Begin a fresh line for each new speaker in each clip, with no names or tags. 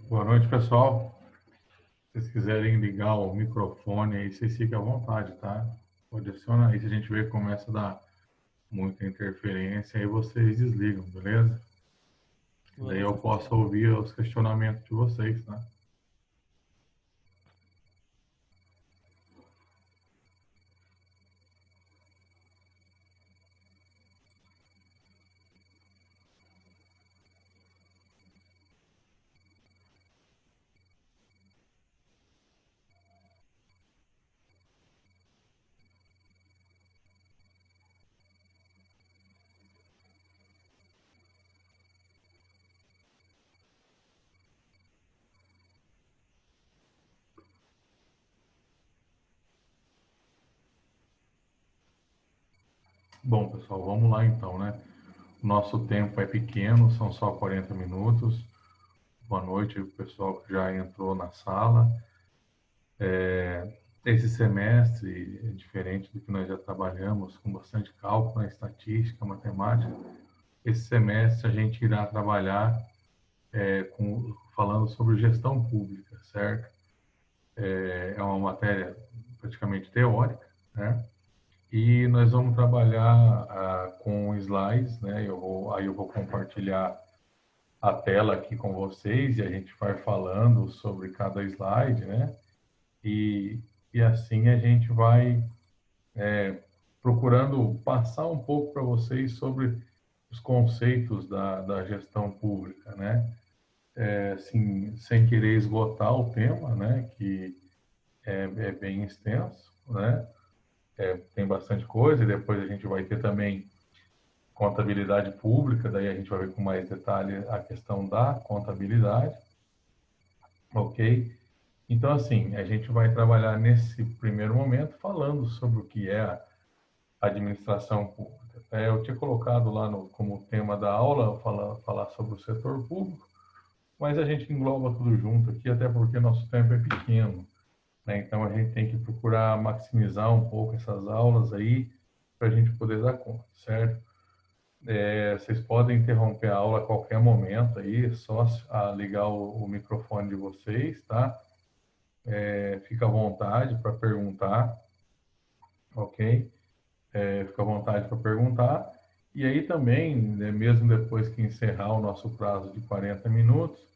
Boa noite, pessoal. Se vocês quiserem ligar o microfone aí, vocês fiquem à vontade, tá? Pode acionar aí, se a gente vê que começa a dar muita interferência, aí vocês desligam, beleza?
Boa
Daí
noite,
eu posso
professor.
ouvir os questionamentos de vocês, tá? Bom, pessoal, vamos lá então, né? Nosso tempo é pequeno, são só 40 minutos. Boa noite, pessoal que já entrou na sala. Esse semestre é diferente do que nós já trabalhamos, com bastante cálculo, né, estatística, matemática. Esse semestre a gente irá trabalhar falando sobre gestão pública, certo? É uma matéria praticamente teórica, né? E nós vamos trabalhar com slides, né? Aí eu vou compartilhar a tela aqui com vocês e a gente vai falando sobre cada slide, né? E, e assim a gente vai procurando passar um pouco para vocês sobre os conceitos da gestão pública, né? Assim, sem querer esgotar o tema, né? Que é bem extenso, né? Tem bastante coisa, e depois a gente vai ter também contabilidade pública, daí a gente vai ver com mais detalhe a questão da contabilidade, ok? Então, assim, a gente vai trabalhar nesse primeiro momento falando sobre o que é a administração pública. Eu tinha colocado lá como tema da aula falar sobre o setor público, mas a gente engloba tudo junto aqui, até porque nosso tempo é pequeno, né? Então a gente tem que procurar maximizar um pouco essas aulas aí para a gente poder dar conta, certo? Vocês podem interromper a aula a qualquer momento aí, só ligar o microfone de vocês, tá? Fica à vontade para perguntar, ok? Fica à vontade para perguntar. E aí também, né, mesmo depois que encerrar o nosso prazo de 40 minutos,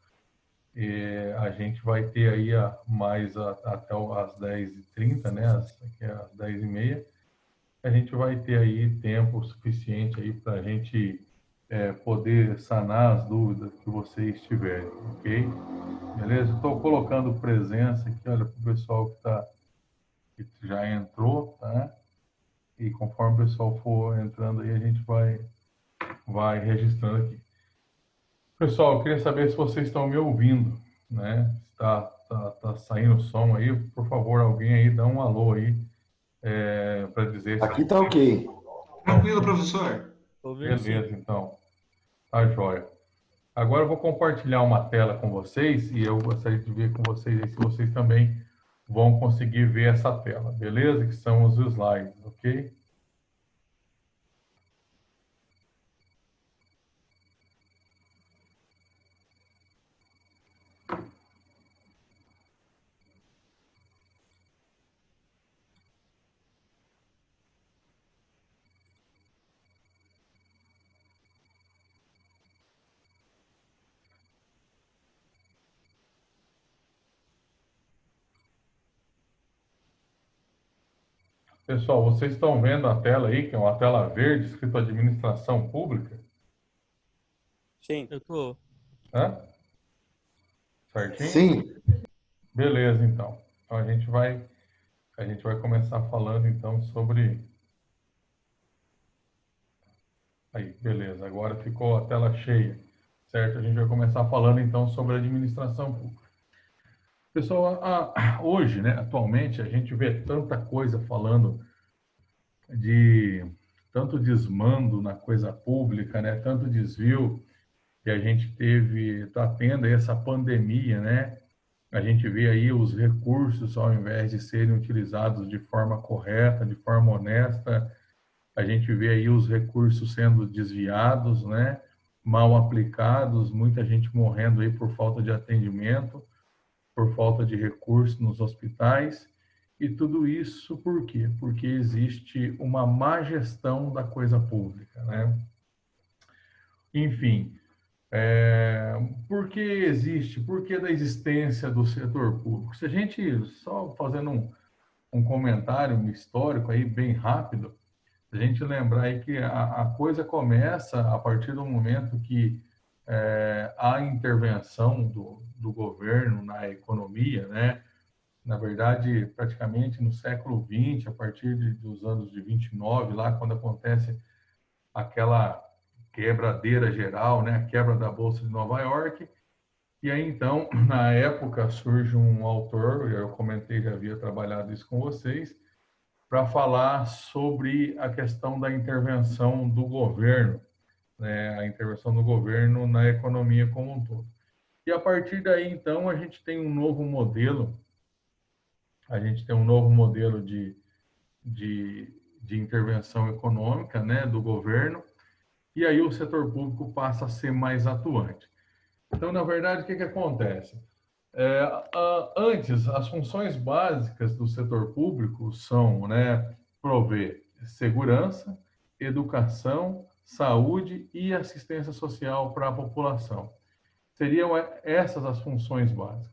a gente vai ter aí até às 10h30, né? Aqui às 10h30, a gente vai ter aí tempo suficiente aí para a gente poder sanar as dúvidas que vocês tiverem, ok? Beleza? Estou colocando presença aqui, olha, para o pessoal que já entrou, tá? E conforme o pessoal for entrando aí, a gente vai registrando aqui. Pessoal, eu queria saber se vocês estão me ouvindo, né? Tá saindo som aí, por favor, alguém aí dá um alô aí para dizer se
Aqui tá ok.
tá
Tranquilo,
ok.
professor.
Tô ouvindo sim.
Beleza, então. Tá joia. Agora eu vou compartilhar uma tela com vocês e eu gostaria de ver com vocês aí se vocês também vão conseguir ver essa tela, beleza? Que são os slides, ok? Pessoal, vocês estão vendo a tela aí, que é uma tela verde escrito Administração Pública?
Sim.
Eu tô.
Hã? Certinho?
Sim.
Beleza, então. Então a gente vai começar falando então sobre. Aí, beleza. Agora ficou a tela cheia, certo? A gente vai começar falando então sobre a administração pública. Pessoal, hoje, né, atualmente, a gente vê tanta coisa falando de tanto desmando na coisa pública, né, tanto desvio que a gente está tendo aí essa pandemia, né? A gente vê aí os recursos, ao invés de serem utilizados de forma correta, de forma honesta, a gente vê aí os recursos sendo desviados, né? mal aplicados, muita gente morrendo aí por falta de atendimento, por falta de recursos nos hospitais. E tudo isso por quê? Porque existe uma má gestão da coisa pública, né? Enfim, por que existe? Por que da existência do setor público? Se a gente, só fazendo um comentário histórico aí bem rápido, a gente lembrar aí que a coisa começa a partir do momento que há intervenção do governo na economia, né? Na verdade, praticamente no século XX, a partir dos anos de 29, lá quando acontece aquela quebradeira geral, né? A quebra da Bolsa de Nova York. E aí, então, na época, surge um autor, eu comentei, já havia trabalhado isso com vocês, para falar sobre a questão da intervenção do governo, né? A intervenção do governo na economia como um todo. E a partir daí, então, a gente tem um novo modelo, de intervenção econômica, né, do governo, e aí o setor público passa a ser mais atuante. Então, na verdade, o que acontece? Antes, as funções básicas do setor público são, né, prover segurança, educação, saúde e assistência social para a população. Seriam essas as funções básicas.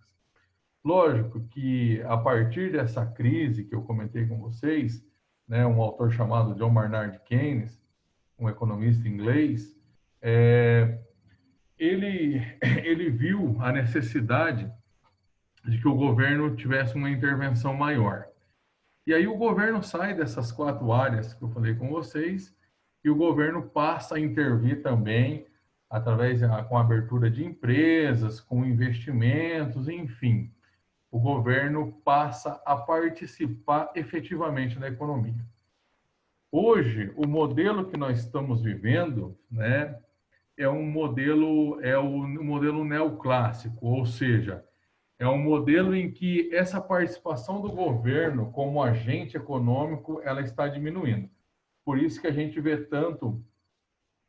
Lógico que, a partir dessa crise que eu comentei com vocês, né, um autor chamado John Maynard Keynes, um economista inglês, ele viu a necessidade de que o governo tivesse uma intervenção maior. E aí o governo sai dessas 4 áreas que eu falei com vocês e o governo passa a intervir também com a abertura de empresas, com investimentos, enfim. O governo passa a participar efetivamente da economia. Hoje, o modelo que nós estamos vivendo, né, é o modelo neoclássico, ou seja, é um modelo em que essa participação do governo como agente econômico, ela está diminuindo. Por isso que a gente vê tanto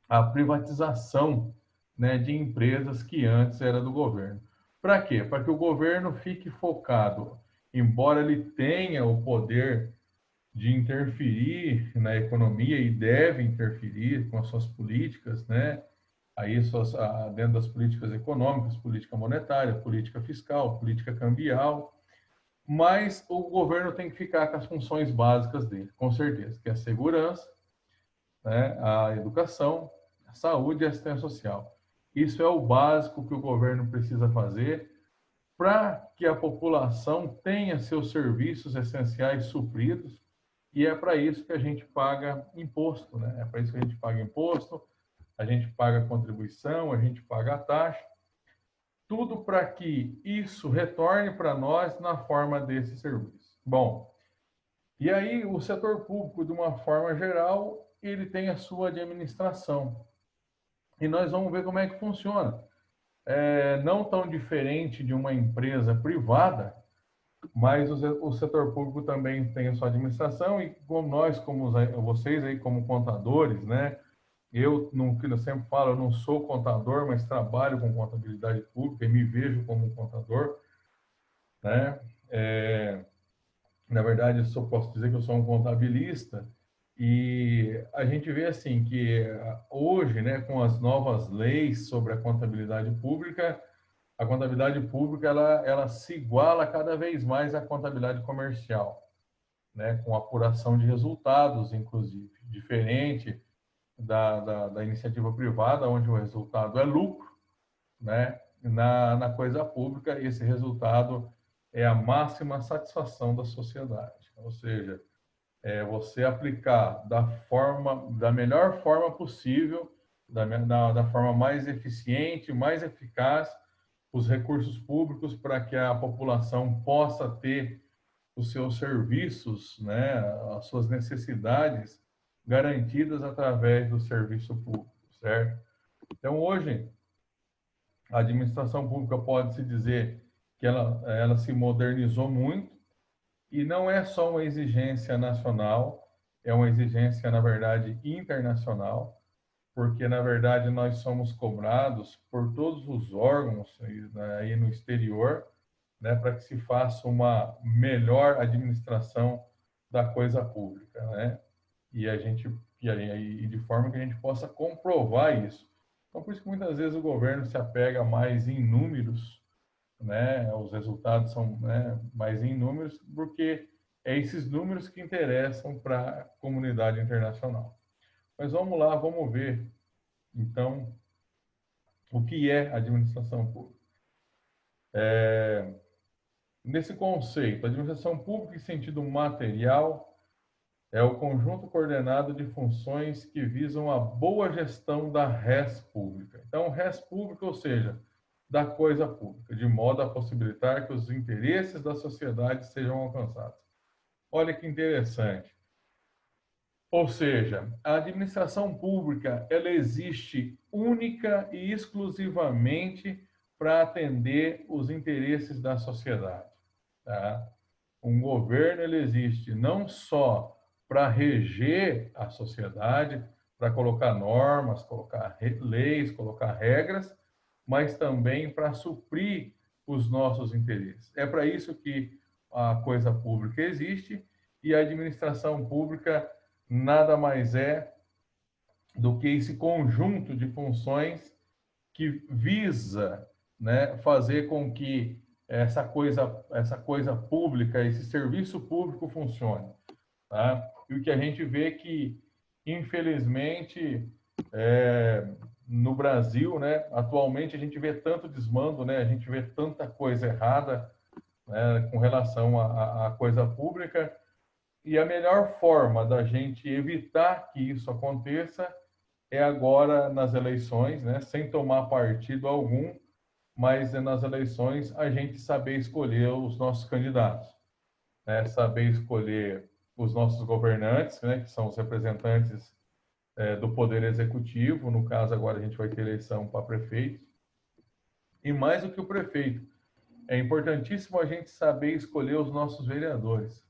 a privatização, né, de empresas que antes era do governo. Para quê? Para que o governo fique focado, embora ele tenha o poder de interferir na economia e deve interferir com as suas políticas, né? Aí dentro das políticas econômicas, política monetária, política fiscal, política cambial, mas o governo tem que ficar com as funções básicas dele, com certeza, que é a segurança, né, a educação, a saúde e a assistência social. Isso é o básico que o governo precisa fazer para que a população tenha seus serviços essenciais supridos, e é para isso que a gente paga imposto, né? É para isso que a gente paga imposto, a gente paga contribuição, a gente paga a taxa, tudo para que isso retorne para nós na forma desse serviço. Bom, e aí o setor público, de uma forma geral, ele tem a sua administração. E nós vamos ver como é que funciona. Não tão diferente de uma empresa privada, mas o setor público também tem a sua administração e como nós, como vocês aí como contadores, né? Eu sempre falo, eu não sou contador, mas trabalho com contabilidade pública e me vejo como um contador, né? Na verdade, eu posso dizer que eu sou um contabilista e a gente vê assim que hoje, né, com as novas leis sobre a contabilidade pública, ela se iguala cada vez mais à contabilidade comercial, né, com apuração de resultados, inclusive, diferente da iniciativa privada, onde o resultado é lucro, né? Na coisa pública, esse resultado é a máxima satisfação da sociedade. Ou seja, você aplicar da melhor forma possível, da forma mais eficiente, mais eficaz, os recursos públicos para que a população possa ter os seus serviços, né, as suas necessidades garantidas através do serviço público, certo? Então, hoje, a administração pública pode-se dizer que ela se modernizou muito e não é só uma exigência nacional, é uma exigência, na verdade, internacional. porque, na verdade, nós somos cobrados por todos os órgãos aí no exterior, né, para que se faça uma melhor administração da coisa pública, né? E a gente e de forma que a gente possa comprovar isso. Então, por isso que muitas vezes o governo se apega mais em números, né? Os resultados são, né, mais em números, porque é esses números que interessam para a comunidade internacional. Mas vamos lá, vamos ver, então, o que é administração pública. Nesse conceito, administração pública em sentido material é o conjunto coordenado de funções que visam a boa gestão da res pública. Então, res pública, ou seja, da coisa pública, de modo a possibilitar que os interesses da sociedade sejam alcançados. Olha que interessante. Ou seja, a administração pública, ela existe única e exclusivamente para atender os interesses da sociedade. Tá? Um governo, ele existe não só para reger a sociedade, para colocar normas, colocar leis, colocar regras, mas também para suprir os nossos interesses. É para isso que a coisa pública existe, e a administração pública nada mais é do que esse conjunto de funções que visa, né, fazer com que essa coisa pública, esse serviço público funcione. Tá? E o que a gente vê é que, infelizmente, no Brasil, né, atualmente a gente vê tanto desmando, né, a gente vê tanta coisa errada, né, com relação à coisa pública, e a melhor forma da gente evitar que isso aconteça é agora nas eleições, né, sem tomar partido algum, mas nas eleições a gente saber escolher os nossos candidatos, né, saber escolher os nossos governantes, né, que são os representantes do Poder Executivo. No caso, agora a gente vai ter eleição para prefeito. E mais do que o prefeito, é importantíssimo a gente saber escolher os nossos vereadores.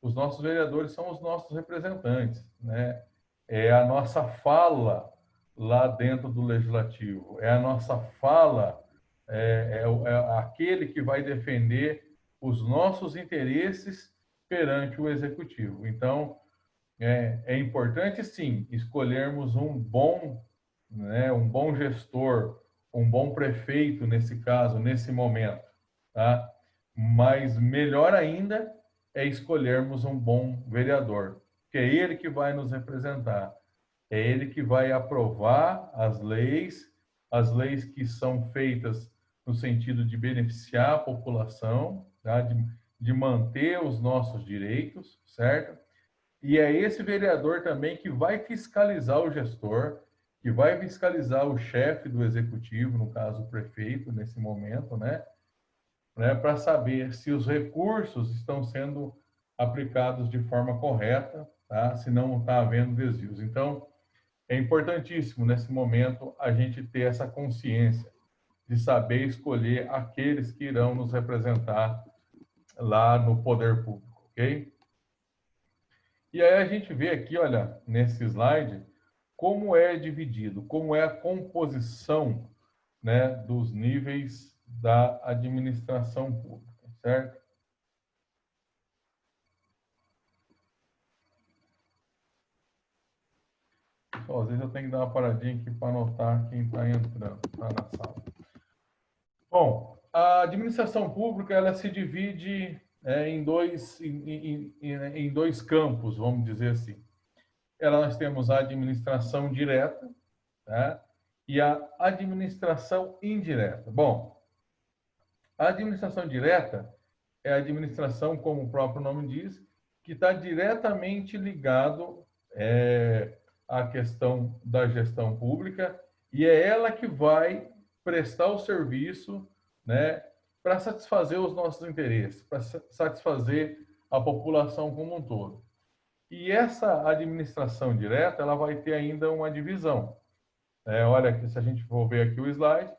Os nossos vereadores são os nossos representantes, né? É a nossa fala lá dentro do Legislativo, é a nossa fala, é aquele que vai defender os nossos interesses perante o Executivo. Então, é importante, sim, escolhermos um bom, né, um bom gestor, um bom prefeito, nesse caso, nesse momento, tá? Mas melhor ainda é escolhermos um bom vereador, que é ele que vai nos representar, é ele que vai aprovar as leis que são feitas no sentido de beneficiar a população, tá? De manter os nossos direitos, certo? E é esse vereador também que vai fiscalizar o gestor, que vai fiscalizar o chefe do executivo, no caso o prefeito, nesse momento, né? Para saber se os recursos estão sendo aplicados de forma correta, tá? Se não está havendo desvios. Então, é importantíssimo, nesse momento, a gente ter essa consciência de saber escolher aqueles que irão nos representar lá no poder público, ok? E aí a gente vê aqui, olha, nesse slide, como é dividido, como é a composição, né, dos níveis da administração pública, certo? Pessoal, às vezes eu tenho que dar uma paradinha aqui para anotar quem está entrando, está na sala. Bom, a administração pública, ela se divide em dois campos, vamos dizer assim. Nós temos a administração direta, tá? E a administração indireta. Bom, a administração direta é a administração, como o próprio nome diz, que está diretamente ligado à questão da gestão pública, e é ela que vai prestar o serviço, né, para satisfazer os nossos interesses, para satisfazer a população como um todo. E essa administração direta, ela vai ter ainda uma divisão. Olha aqui, se a gente for ver aqui o slide,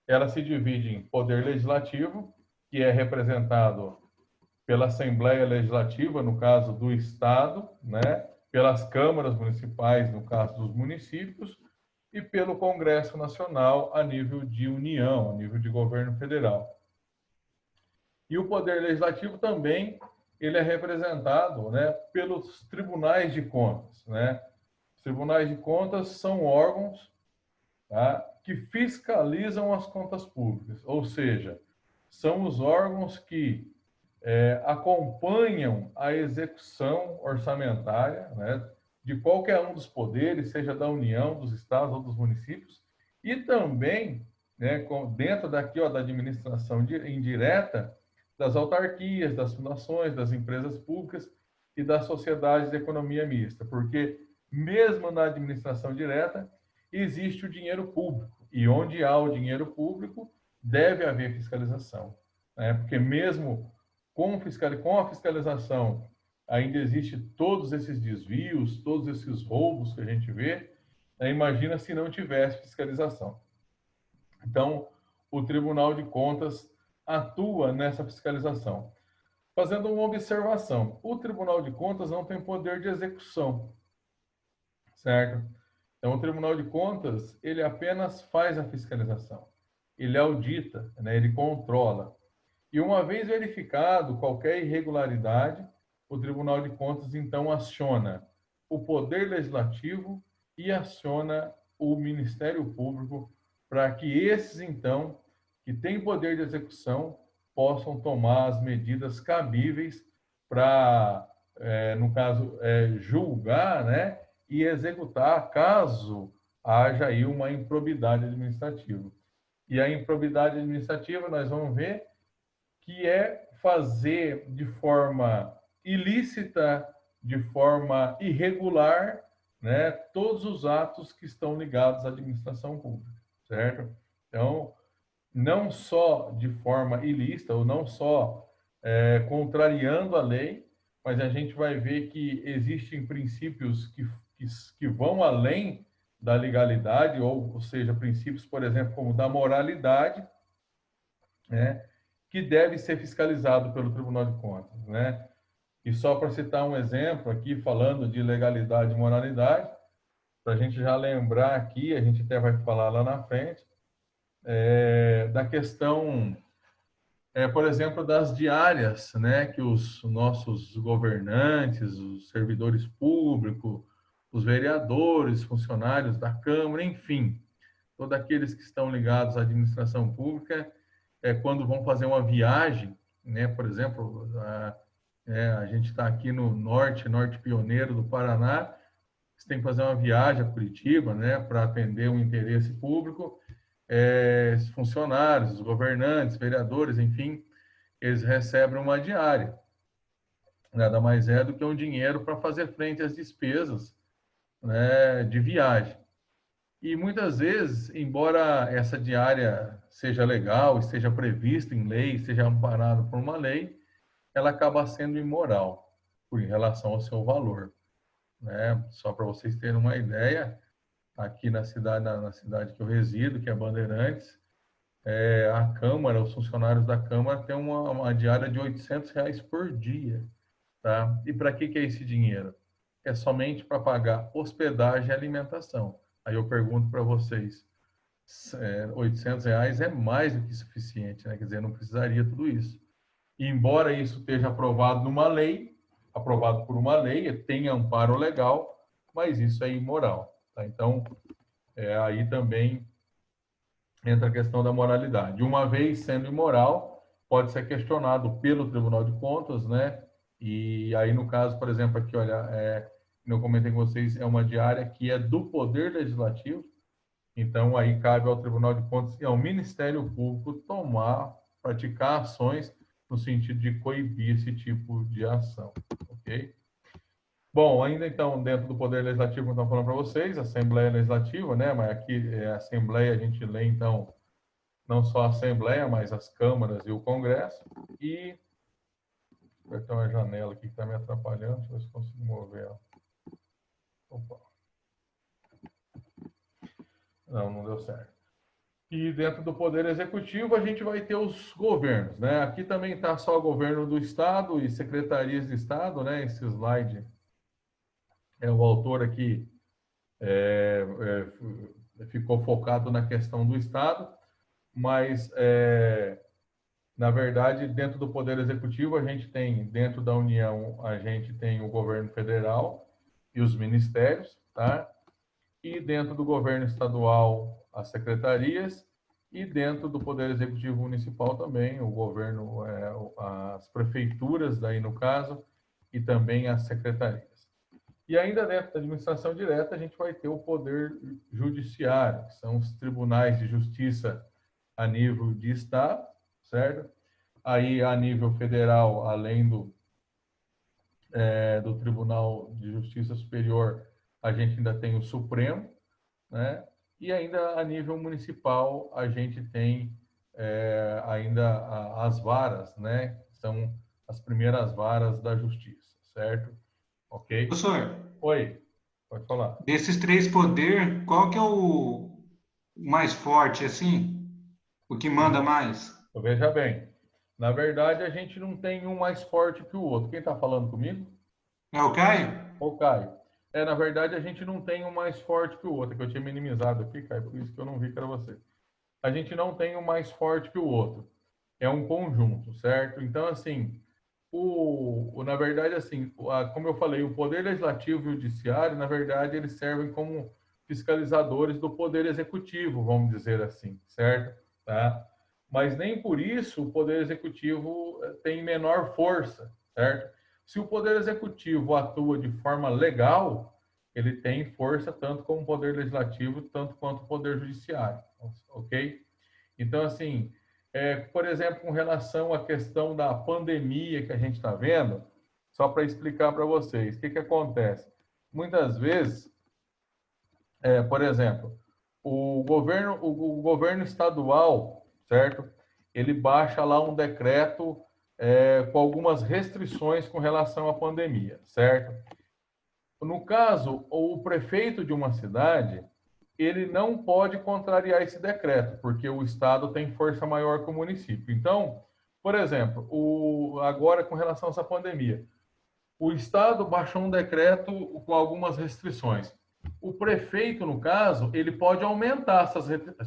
ela se divide em poder legislativo, que é representado pela Assembleia Legislativa, no caso do Estado, né? pelas câmaras municipais, no caso dos municípios, e pelo Congresso Nacional a nível de União, a nível de governo federal. E o Poder Legislativo também ele é representado, né, pelos tribunais de contas, né? Os tribunais de contas são órgãos, tá, que fiscalizam as contas públicas, ou seja, são os órgãos que acompanham a execução orçamentária, né, de qualquer um dos poderes, seja da União, dos estados ou dos municípios, e também, né, dentro daqui, ó, da administração indireta, das autarquias, das fundações, das empresas públicas e das sociedades de economia mista, porque mesmo na administração direta existe o dinheiro público, e onde há o dinheiro público deve haver fiscalização, né? Porque mesmo com a fiscalização ainda existe todos esses desvios, todos esses roubos que a gente vê, né? Imagina se não tivesse fiscalização. Então, o Tribunal de Contas atua nessa fiscalização. Fazendo uma observação, o Tribunal de Contas não tem poder de execução, certo? Então, o Tribunal de Contas, ele apenas faz a fiscalização. Ele audita, né? Ele controla. E uma vez verificado qualquer irregularidade, o Tribunal de Contas, então, aciona o Poder Legislativo e aciona o Ministério Público para que esses, então, que têm poder de execução, possam tomar as medidas cabíveis para, no caso, julgar, né, e executar caso haja aí uma improbidade administrativa. E a improbidade administrativa, nós vamos ver, que é fazer de forma ilícita, de forma irregular, né, todos os atos que estão ligados à administração pública, certo? Então, não só de forma ilícita, ou não só contrariando a lei, mas a gente vai ver que existem princípios que vão além da legalidade, ou seja, princípios, por exemplo, como da moralidade, né, que deve ser fiscalizado pelo Tribunal de Contas, né? E só para citar um exemplo aqui, falando de legalidade e moralidade, para a gente já lembrar aqui, a gente até vai falar lá na frente, da questão, por exemplo, das diárias, né, que os nossos governantes, os servidores públicos, os vereadores, funcionários da Câmara, enfim, todos aqueles que estão ligados à administração pública, quando vão fazer uma viagem, né, por exemplo, a gente está aqui no norte pioneiro do Paraná, você tem que fazer uma viagem a Curitiba, né, para atender um interesse público, os funcionários, os governantes, vereadores, enfim, eles recebem uma diária. Nada mais é do que um dinheiro para fazer frente às despesas, né, de viagem. E muitas vezes, embora essa diária seja legal, esteja prevista em lei, esteja amparada por uma lei, ela acaba sendo imoral em relação ao seu valor, né? Só para vocês terem uma ideia, aqui na cidade que eu resido, que é Bandeirantes, a Câmara, os funcionários da Câmara têm uma diária de R$ 800 por dia, tá? E para que é esse dinheiro? É somente para pagar hospedagem e alimentação. Aí eu pergunto para vocês, R$ 800 é mais do que suficiente, né? Quer dizer, não precisaria tudo isso. E embora isso esteja aprovado numa lei, aprovado por uma lei, tem amparo legal, mas isso é imoral, tá? Então, aí também entra a questão da moralidade. Uma vez sendo imoral, pode ser questionado pelo Tribunal de Contas, né? E aí, no caso, por exemplo, aqui, olha, eu comentei com vocês, é uma diária que é do Poder Legislativo, então aí cabe ao Tribunal de Contas e ao Ministério Público praticar ações no sentido de coibir esse tipo de ação, ok? Bom, ainda então, dentro do Poder Legislativo, como eu estou falando para vocês, Assembleia Legislativa, né? Mas aqui, Assembleia, a gente lê, então, não só a Assembleia, mas as câmaras e o Congresso. E vai ter uma janela aqui que está me atrapalhando, deixa eu ver se consigo mover ela. Opa. Não deu certo. E dentro do Poder Executivo, a gente vai ter os governos, né? Aqui também está só o governo do Estado e secretarias de Estado, né? Esse slide o autor aqui ficou focado na questão do Estado, mas, na verdade, dentro do Poder Executivo, a gente tem, dentro da União, a gente tem o governo federal e os ministérios, tá? E dentro do governo estadual, as secretarias, e dentro do Poder Executivo Municipal também, o governo, as prefeituras, daí no caso, e também as secretarias. E ainda dentro da administração direta, a gente vai ter o Poder Judiciário, que são os tribunais de justiça a nível de Estado, certo? Aí, a nível federal, além do Tribunal de Justiça Superior, a gente ainda tem o Supremo, né? E ainda a nível municipal, a gente tem ainda as varas, né? São as primeiras varas da justiça, certo? Ok?
Professor,
Oi, pode falar.
desses três poderes, qual que é o mais forte, assim? O que manda mais?
Veja bem, na verdade, a gente não tem um mais forte que o outro. Quem está falando comigo?
É o Caio?
Ô, Caio. Na verdade, a gente não tem um mais forte que o outro, que eu tinha minimizado aqui, Caio, por isso que eu não vi que era você. A gente não tem um mais forte que o outro. É um conjunto, certo? Então, assim, na verdade, assim, como eu falei, o Poder Legislativo e o Judiciário, na verdade, eles servem como fiscalizadores do Poder Executivo, vamos dizer assim, certo? Tá? Mas nem por isso o Poder Executivo tem menor força, certo? Se o Poder Executivo atua de forma legal, ele tem força tanto como o Poder Legislativo, tanto quanto o Poder Judiciário, ok? Então, assim, por exemplo, com relação à questão da pandemia que a gente está vendo, só para explicar para vocês, o que acontece? Muitas vezes, por exemplo, o governo estadual, certo? Ele baixa lá um decreto com algumas restrições com relação à pandemia, certo? No caso, o prefeito de uma cidade, ele não pode contrariar esse decreto, porque o Estado tem força maior que o município. Então, por exemplo, agora com relação a essa pandemia, o Estado baixou um decreto com algumas restrições. O prefeito, no caso, ele pode aumentar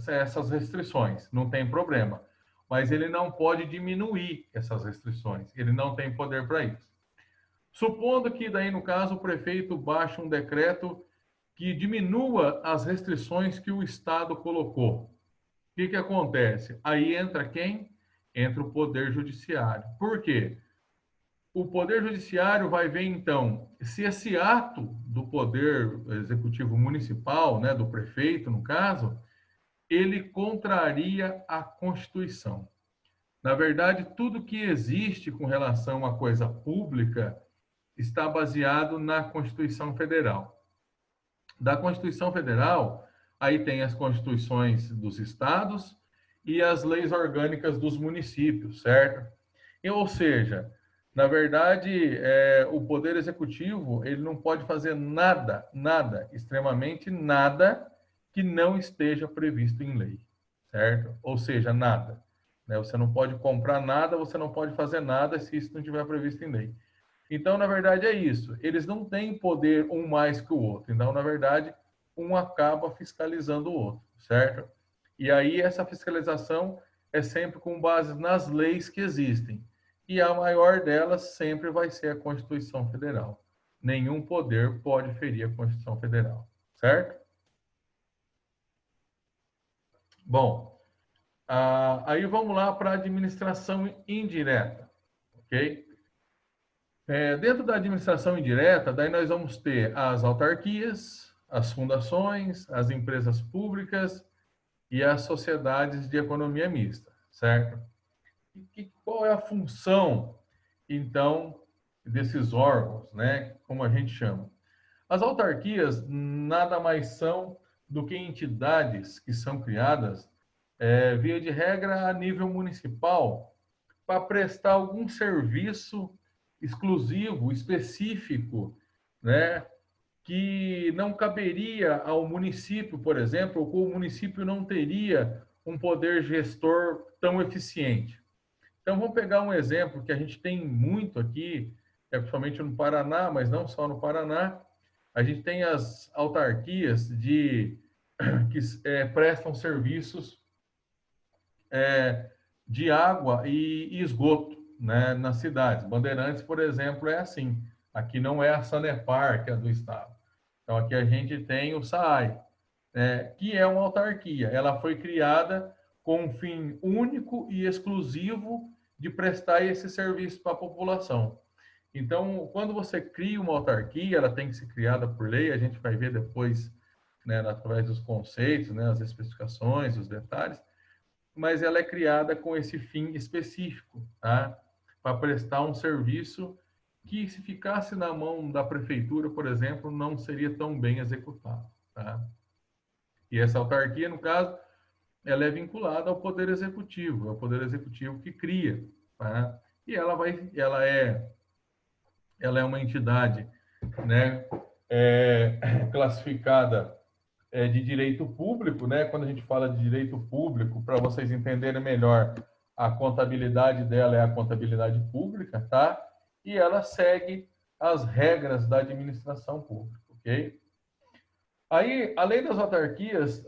essas restrições, não tem problema, mas ele não pode diminuir essas restrições, ele não tem poder para isso. Supondo que daí, no caso, o prefeito baixe um decreto que diminua as restrições que o Estado colocou. O que acontece? Aí entra quem? Entra o Poder Judiciário. Por quê? O Poder Judiciário vai ver, então, se esse ato do Poder Executivo Municipal, né, do prefeito, no caso, ele contraria a Constituição. Na verdade, tudo que existe com relação à coisa pública está baseado na Constituição Federal. Da Constituição Federal, aí tem as constituições dos estados e as leis orgânicas dos municípios, certo? Ou seja, na verdade, o Poder Executivo, ele não pode fazer nada, extremamente nada, que não esteja previsto em lei, certo? Ou seja, nada. Né? Você não pode comprar nada, você não pode fazer nada se isso não estiver previsto em lei. Então, na verdade, é isso. Eles não têm poder um mais que o outro. Então, na verdade, um acaba fiscalizando o outro, certo? E aí, essa fiscalização é sempre com base nas leis que existem. E a maior delas sempre vai ser a Constituição Federal. Nenhum poder pode ferir a Constituição Federal, certo? Bom, aí vamos lá para a administração indireta, ok? Dentro da administração indireta, daí nós vamos ter as autarquias, as fundações, as empresas públicas e as sociedades de economia mista, certo? E qual é a função, então, desses órgãos, né? Como a gente chama? As autarquias nada mais são do que entidades que são criadas, via de regra, a nível municipal, para prestar algum serviço exclusivo, específico, né, que não caberia ao município, por exemplo, ou o município não teria um poder gestor tão eficiente. Então, vamos pegar um exemplo que a gente tem muito aqui, principalmente no Paraná, mas não só no Paraná, A gente tem as autarquias que prestam serviços de água e esgoto, né, nas cidades. Bandeirantes, por exemplo, é assim. Aqui não é a Sanepar, que é do estado. Então, aqui a gente tem o SAAI, que é uma autarquia. Ela foi criada com um fim único e exclusivo de prestar esse serviço para a população. Então, quando você cria uma autarquia, ela tem que ser criada por lei, a gente vai ver depois, né, através dos conceitos, né, as especificações, os detalhes, mas ela é criada com esse fim específico, tá? Para prestar um serviço que, se ficasse na mão da prefeitura, por exemplo, não seria tão bem executado, tá? E essa autarquia, no caso, ela é vinculada ao Poder Executivo, é o Poder Executivo que cria, tá? E ela é uma entidade, né, classificada de direito público, né? Quando a gente fala de direito público, para vocês entenderem melhor, a contabilidade dela é a contabilidade pública, tá? E ela segue as regras da administração pública, ok? Aí, além das autarquias,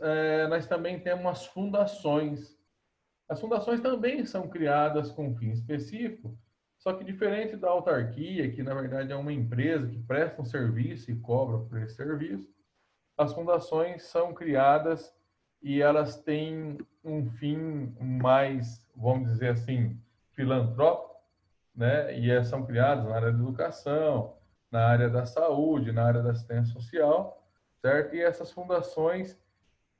nós também temos as fundações. As fundações também são criadas com um fim específico, só que diferente da autarquia, que na verdade é uma empresa que presta um serviço e cobra por esse serviço, as fundações são criadas e elas têm um fim mais, vamos dizer assim, filantrópico, né? E são criadas na área da educação, na área da saúde, na área da assistência social, certo? E essas fundações,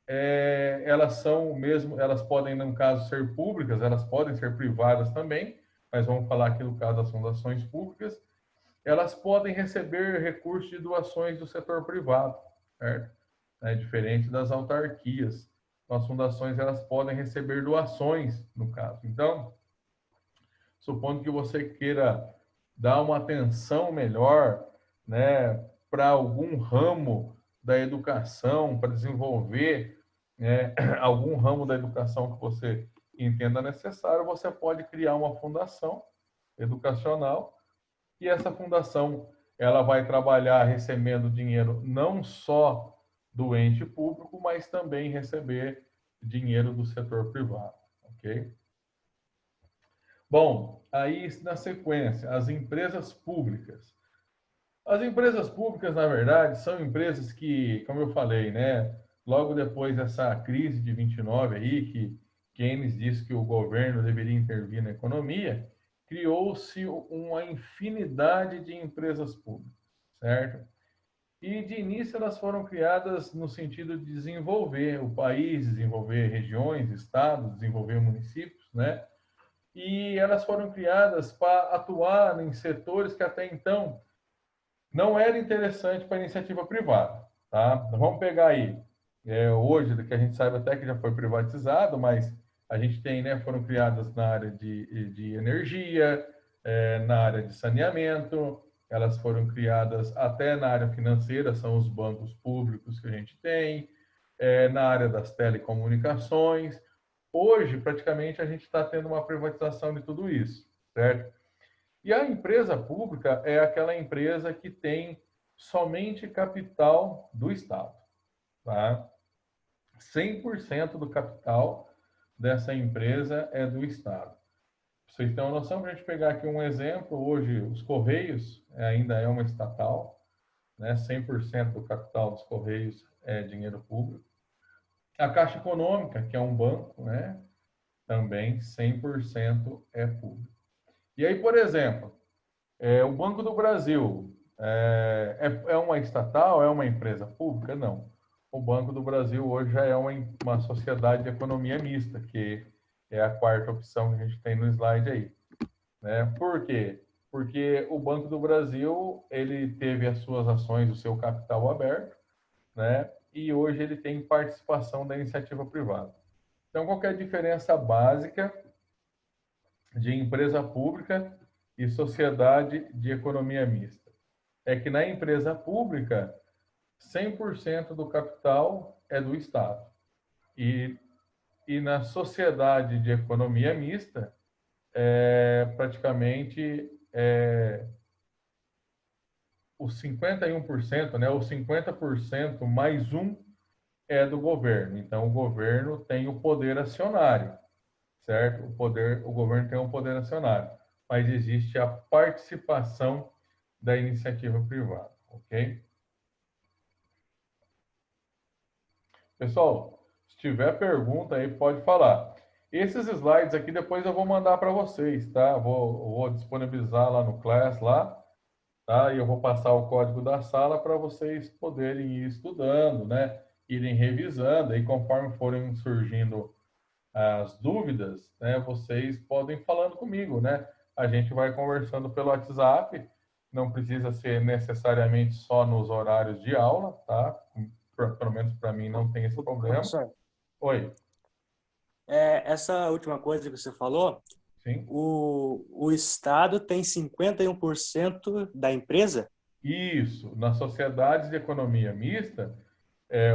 elas são mesmo, elas podem, no caso, ser públicas, elas podem ser privadas também, mas vamos falar aqui no caso das fundações públicas, elas podem receber recursos de doações do setor privado, certo? É diferente das autarquias. As fundações, elas podem receber doações, no caso. Então, supondo que você queira dar uma atenção melhor, né, para algum ramo da educação, para desenvolver, né, algum ramo da educação que você entenda necessário, você pode criar uma fundação educacional e essa fundação, ela vai trabalhar recebendo dinheiro não só do ente público, mas também receber dinheiro do setor privado, ok? Bom, aí na sequência, as empresas públicas. As empresas públicas, na verdade, são empresas que, como eu falei, né, logo depois dessa crise de 29 aí, que Keynes disse que o governo deveria intervir na economia, criou-se uma infinidade de empresas públicas, certo? E de início elas foram criadas no sentido de desenvolver o país, desenvolver regiões, estados, desenvolver municípios, né? E elas foram criadas para atuar em setores que até então não era interessante para a iniciativa privada, tá? Vamos pegar aí, hoje, que a gente sabe até que já foi privatizado, mas a gente tem, né, foram criadas na área de energia, na área de saneamento, elas foram criadas até na área financeira, são os bancos públicos que a gente tem, na área das telecomunicações. Hoje, praticamente, a gente está tendo uma privatização de tudo isso, certo? E a empresa pública é aquela empresa que tem somente capital do Estado, tá? 100% do capital dessa empresa é do Estado. Pra vocês terem uma noção, para a gente pegar aqui um exemplo, hoje os Correios ainda é uma estatal, né? 100% do capital dos Correios é dinheiro público. A Caixa Econômica, que é um banco, né? Também 100% é público. E aí, por exemplo, o Banco do Brasil é uma estatal, é uma empresa pública? Não. O Banco do Brasil hoje já é uma sociedade de economia mista, que é a quarta opção que a gente tem no slide aí, né? Por quê? Porque o Banco do Brasil, ele teve as suas ações, o seu capital aberto, né? E hoje ele tem participação da iniciativa privada. Então, qual que é a diferença básica de empresa pública e sociedade de economia mista? É que na empresa pública, 100% do capital é do Estado. E na sociedade de economia mista, praticamente os 51%, né, os 50% mais um é do governo. Então, o governo tem o poder acionário, certo? O governo tem um poder acionário, mas existe a participação da iniciativa privada, ok? Pessoal, se tiver pergunta aí, pode falar. Esses slides aqui depois eu vou mandar para vocês, tá? Vou disponibilizar lá no Class, lá, tá? E eu vou passar o código da sala para vocês poderem ir estudando, né? Irem revisando, e conforme forem surgindo as dúvidas, né? Vocês podem ir falando comigo, né? A gente vai conversando pelo WhatsApp, não precisa ser necessariamente só nos horários de aula, tá? Pelo menos para mim não tem esse problema.
Professor,
Oi,
essa última coisa que você falou,
sim?
o Estado tem 51% da empresa?
Isso, nas sociedades de economia mista,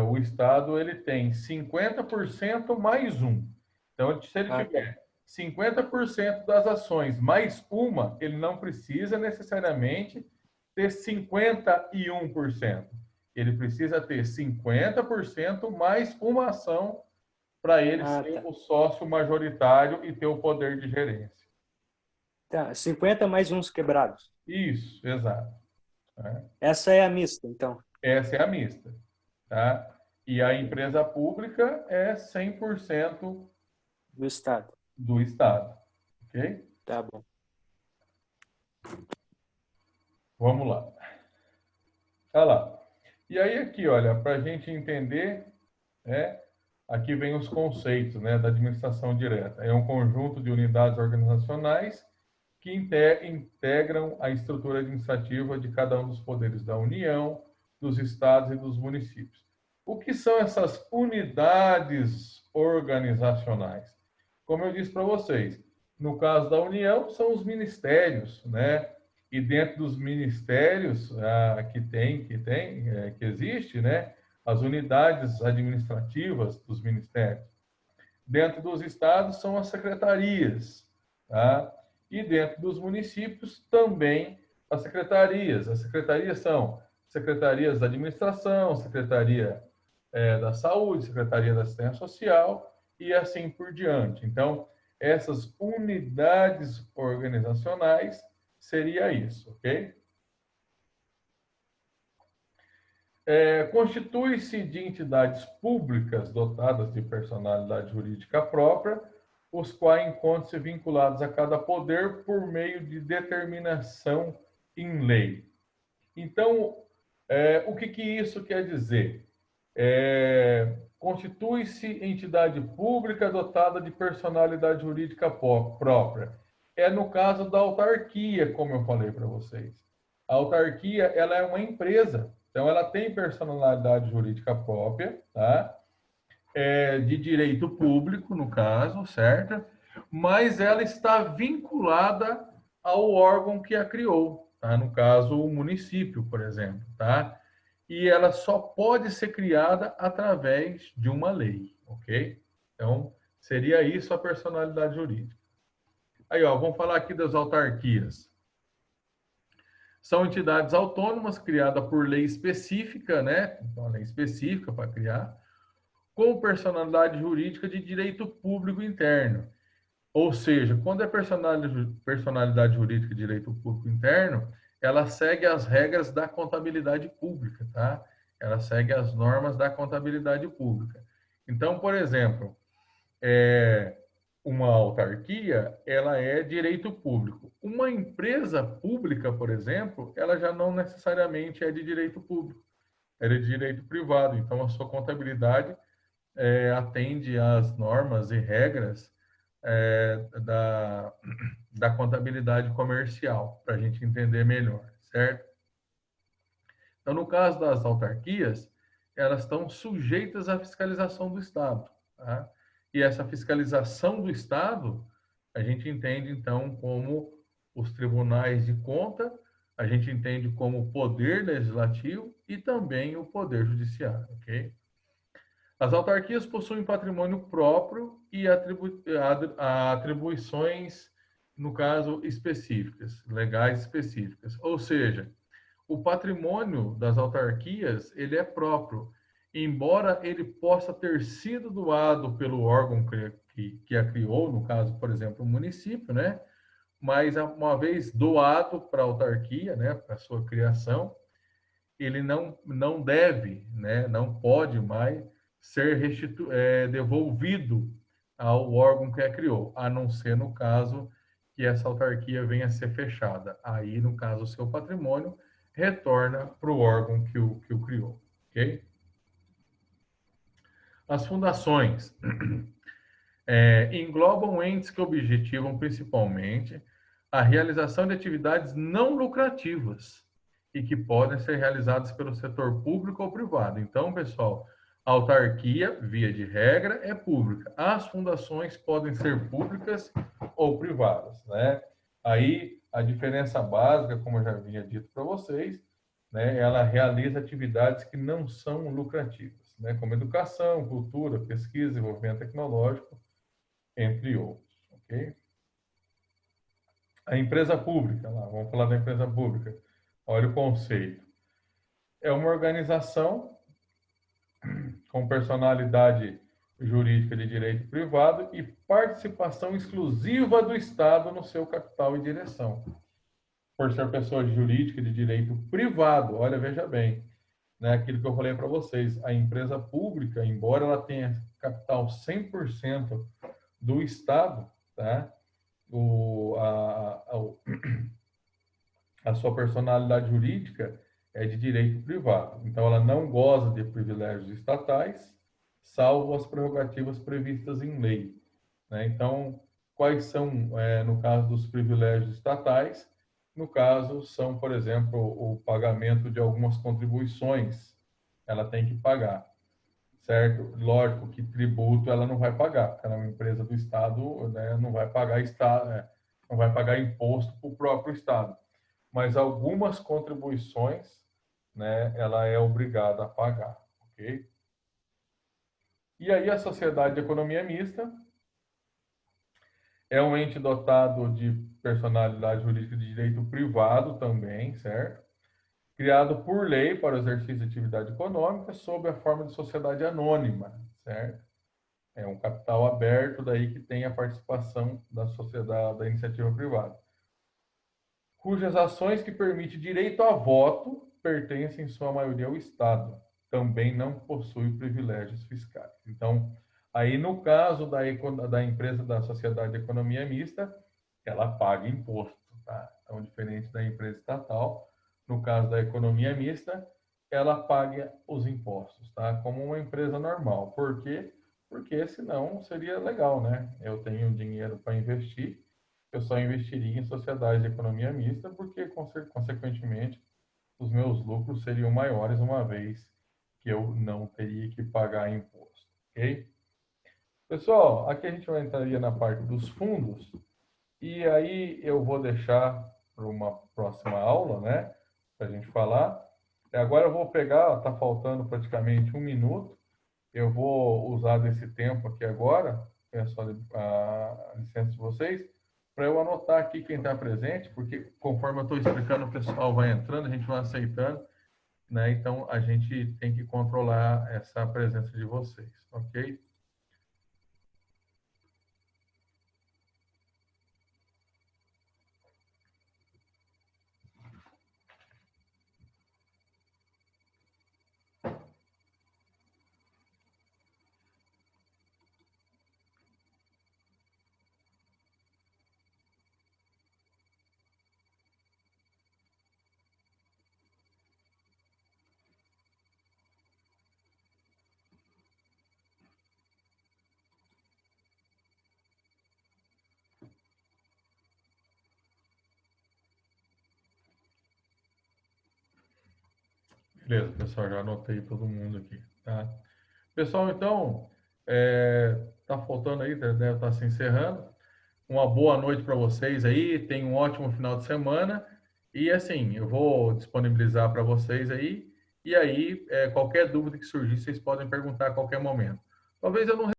o Estado ele tem 50% mais um. Então, se ele
Ah, tá.
tiver 50% das ações mais uma, ele não precisa necessariamente ter 51%. Ele precisa ter 50% mais uma ação para ele
Ah,
ser
tá.
o sócio majoritário e ter o poder de gerência.
Tá, 50 mais uns quebrados.
Isso, exato. Né?
Essa é a mista, então,
Essa é a mista. Tá? E a empresa pública é 100%
do Estado.
do Estado. Ok?
Tá bom.
Vamos lá. Olha lá. E aí aqui, olha, para a gente entender, né, aqui vem os conceitos, né, da administração direta. É um conjunto de unidades organizacionais que integram a estrutura administrativa de cada um dos poderes da União, dos estados e dos municípios. O que são essas unidades organizacionais? Como eu disse para vocês, no caso da União, são os ministérios, né? E dentro dos ministérios que existe, né? As unidades administrativas dos ministérios. Dentro dos estados são as secretarias, tá? E dentro dos municípios também as secretarias. As secretarias são secretarias da administração, secretaria da saúde, secretaria da assistência social e assim por diante. Então, essas unidades organizacionais seria isso, ok? Constitui-se de entidades públicas dotadas de personalidade jurídica própria, os quais encontram-se vinculados a cada poder por meio de determinação em lei. Então, o que isso quer dizer? Constitui-se entidade pública dotada de personalidade jurídica própria. É no caso da autarquia, como eu falei para vocês. A autarquia, ela é uma empresa, então ela tem personalidade jurídica própria, tá? De direito público, no caso, certo? Mas ela está vinculada ao órgão que a criou, tá? No caso, o município, por exemplo, tá? E ela só pode ser criada através de uma lei, ok? Então, seria isso a personalidade jurídica. Aí, ó, vamos falar aqui das autarquias. São entidades autônomas criadas por lei específica, né? Então, a lei específica para criar, com personalidade jurídica de direito público interno. Ou seja, quando é personalidade jurídica de direito público interno, ela segue as regras da contabilidade pública, tá? Ela segue as normas da contabilidade pública. Então, por exemplo, uma autarquia, ela é direito público. Uma empresa pública, por exemplo, ela já não necessariamente é de direito público, ela é de direito privado. Então, a sua contabilidade atende às normas e regras da contabilidade comercial, para a gente entender melhor, certo? Então, no caso das autarquias, elas estão sujeitas à fiscalização do Estado, tá? E essa fiscalização do Estado, a gente entende, então, como os tribunais de conta, a gente entende como o poder legislativo e também o poder judiciário, ok? As autarquias possuem patrimônio próprio e atribuições, no caso, específicas, legais específicas. Ou seja, o patrimônio das autarquias, ele é próprio, embora ele possa ter sido doado pelo órgão que a criou, no caso, por exemplo, o município, né? Mas uma vez doado para a autarquia, né, para a sua criação, ele não deve, né, não pode mais ser devolvido ao órgão que a criou, a não ser no caso que essa autarquia venha a ser fechada. Aí, no caso, o seu patrimônio retorna para o órgão que o criou, ok? As fundações englobam entes que objetivam principalmente a realização de atividades não lucrativas e que podem ser realizadas pelo setor público ou privado. Então, pessoal, a autarquia, via de regra, é pública. As fundações podem ser públicas ou privadas, né? Aí, a diferença básica, como eu já havia dito para vocês, né, ela realiza atividades que não são lucrativas, né, como educação, cultura, pesquisa, desenvolvimento tecnológico, entre outros, ok? A empresa pública, lá, vamos falar da empresa pública. Olha o conceito. É uma organização com personalidade jurídica de direito privado e participação exclusiva do Estado no seu capital e direção. Por ser pessoa jurídica de direito privado, olha, veja bem, né, aquilo que eu falei para vocês, a empresa pública, embora ela tenha capital 100% do Estado, tá? A sua personalidade jurídica é de direito privado. Então, ela não goza de privilégios estatais, salvo as prerrogativas previstas em lei, né? Então, quais são, no caso dos privilégios estatais? No caso, são, por exemplo, o pagamento de algumas contribuições, ela tem que pagar, certo? Lógico que tributo ela não vai pagar, porque ela é uma empresa do Estado, né? Não vai pagar não vai pagar imposto para o próprio Estado. Mas algumas contribuições, né, ela é obrigada a pagar, ok? E aí a sociedade de economia mista é um ente dotado de personalidade jurídica de direito privado também, certo? Criado por lei para o exercício de atividade econômica sob a forma de sociedade anônima, certo? É um capital aberto daí que tem a participação da sociedade, da iniciativa privada, cujas ações que permitem direito a voto pertencem em sua maioria ao Estado. Também não possui privilégios fiscais. Então, aí no caso da empresa da sociedade de economia mista, ela paga imposto, tá? Então, diferente da empresa estatal, no caso da economia mista, ela paga os impostos, tá? Como uma empresa normal. Por quê? Porque senão seria legal, né? Eu tenho dinheiro para investir, eu só investiria em sociedade de economia mista, porque, consequentemente, os meus lucros seriam maiores, uma vez que eu não teria que pagar imposto, ok? Pessoal, aqui a gente vai entraria na parte dos fundos, e aí eu vou deixar para uma próxima aula, né, para a gente falar. Agora eu vou pegar, está faltando praticamente 1 minuto, eu vou usar desse tempo aqui agora, peço a licença de vocês, para eu anotar aqui quem está presente, porque conforme eu estou explicando, o pessoal vai entrando, a gente vai aceitando, né? Então, a gente tem que controlar essa presença de vocês, ok? Beleza, pessoal, já anotei todo mundo aqui, tá? Pessoal, então, tá faltando aí, deve estar se encerrando. Uma boa noite para vocês aí, tenham um ótimo final de semana. E assim, eu vou disponibilizar para vocês aí. E aí, qualquer dúvida que surgir, vocês podem perguntar a qualquer momento. Talvez eu não